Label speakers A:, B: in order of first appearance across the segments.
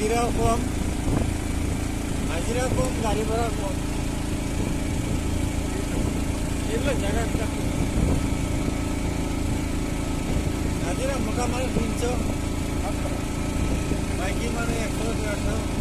A: হাজিরাও কম, গাড়ি ভাড়া কম, এগুলো জায়গাটা হাজিরা মোটামুটি 300, মাইকি মানে 100-150।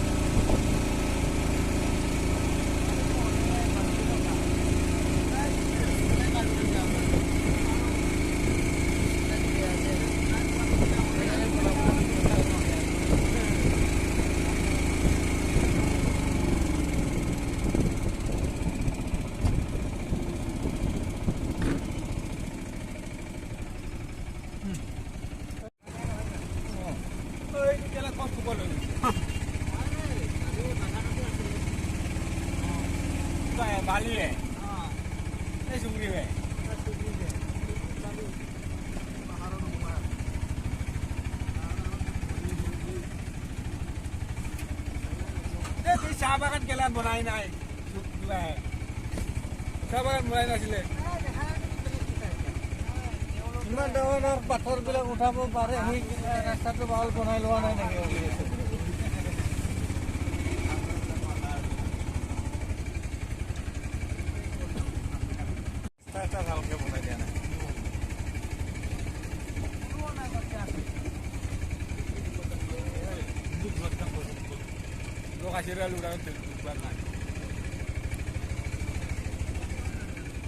A: Bali eh? Ini sungguh eh? Jadi siapa kan kalian mulai naik? Siapa kan mulai naik sini? Cuma orang pathor bilang uthabo pare, ini rasta tu bawal banai luar naik lagi. Kita ভালকে বনাই দিয়া নাই।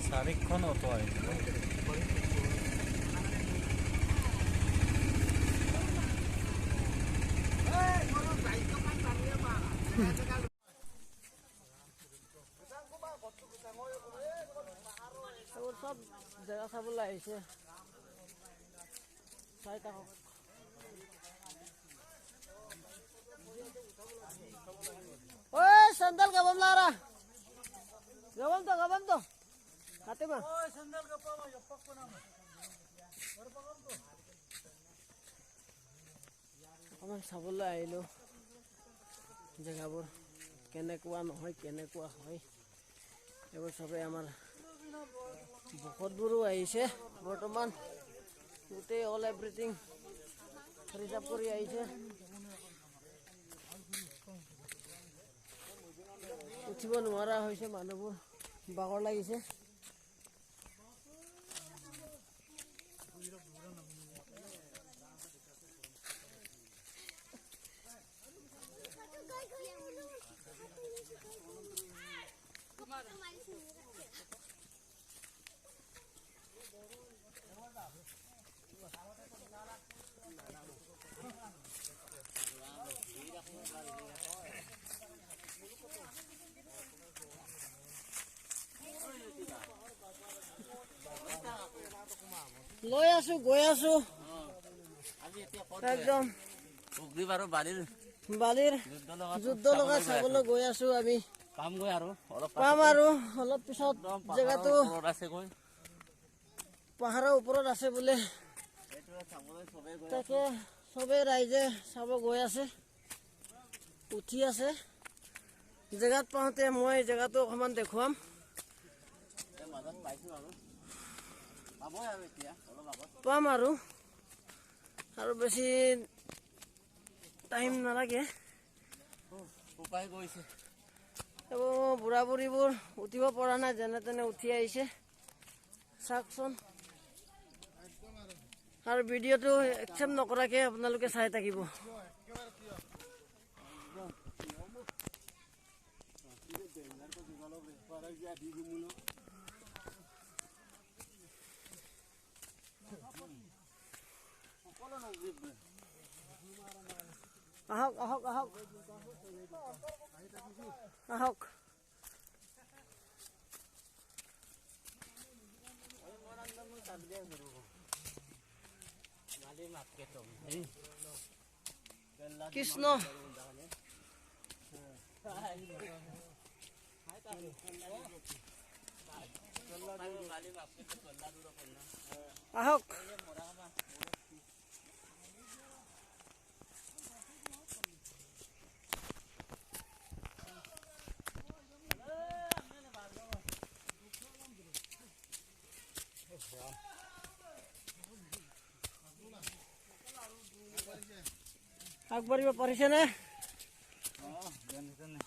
A: চাৰিখন auto আহিছে।
B: সব জেগা চাবলৈ আহিছে, চাই থাকক। ওই সন্দাল গাবাম লারা, গাবাম তো হাতে মা অকণমান চাবলৈ আহিলোঁ জেগাবোৰ কেনেকুৱা নহয়, কেনেকুৱা হয় এইবোৰ চবেই আমাৰ ভকতবোৰো আহিছে। বৰ্তমান গোটেই অল এভৰিথিং ৰিজাৰ্ভ কৰি আহিছে। উঠিব নোৱাৰা হৈছে মানুহবোৰ, বাগৰ লাগিছে। লৈ আছো, গৈ আছো একদম বালিৰ যুদ্ধ লগা চাবলৈ গৈ আছো। আমি পাম আৰু অলপ পিছত। জেগাটো পাহাৰৰ ওপৰত আছে বোলে, তাকে চবেই ৰাইজে চাব গৈ আছে, উঠি আছে। জেগাত পাওঁতে মই জেগাটো অকণমান দেখুৱাম। পাম আৰু বেছি টাইম নালাগে। এইবোৰ বুঢ়া বুঢ়ীবোৰ উঠিব পৰা নাই, যেনে তেনে উঠি আহিছে চাওকচোন। আৰু ভিডিঅ'টো একচেপ্ট নকৰাকৈ আপোনালোকে চাই থাকিব। আহক আহক আহক আহক। কৃষ্ণ আহক। আগবাঢ়িব পাৰিছেনে?
A: জানিছেনে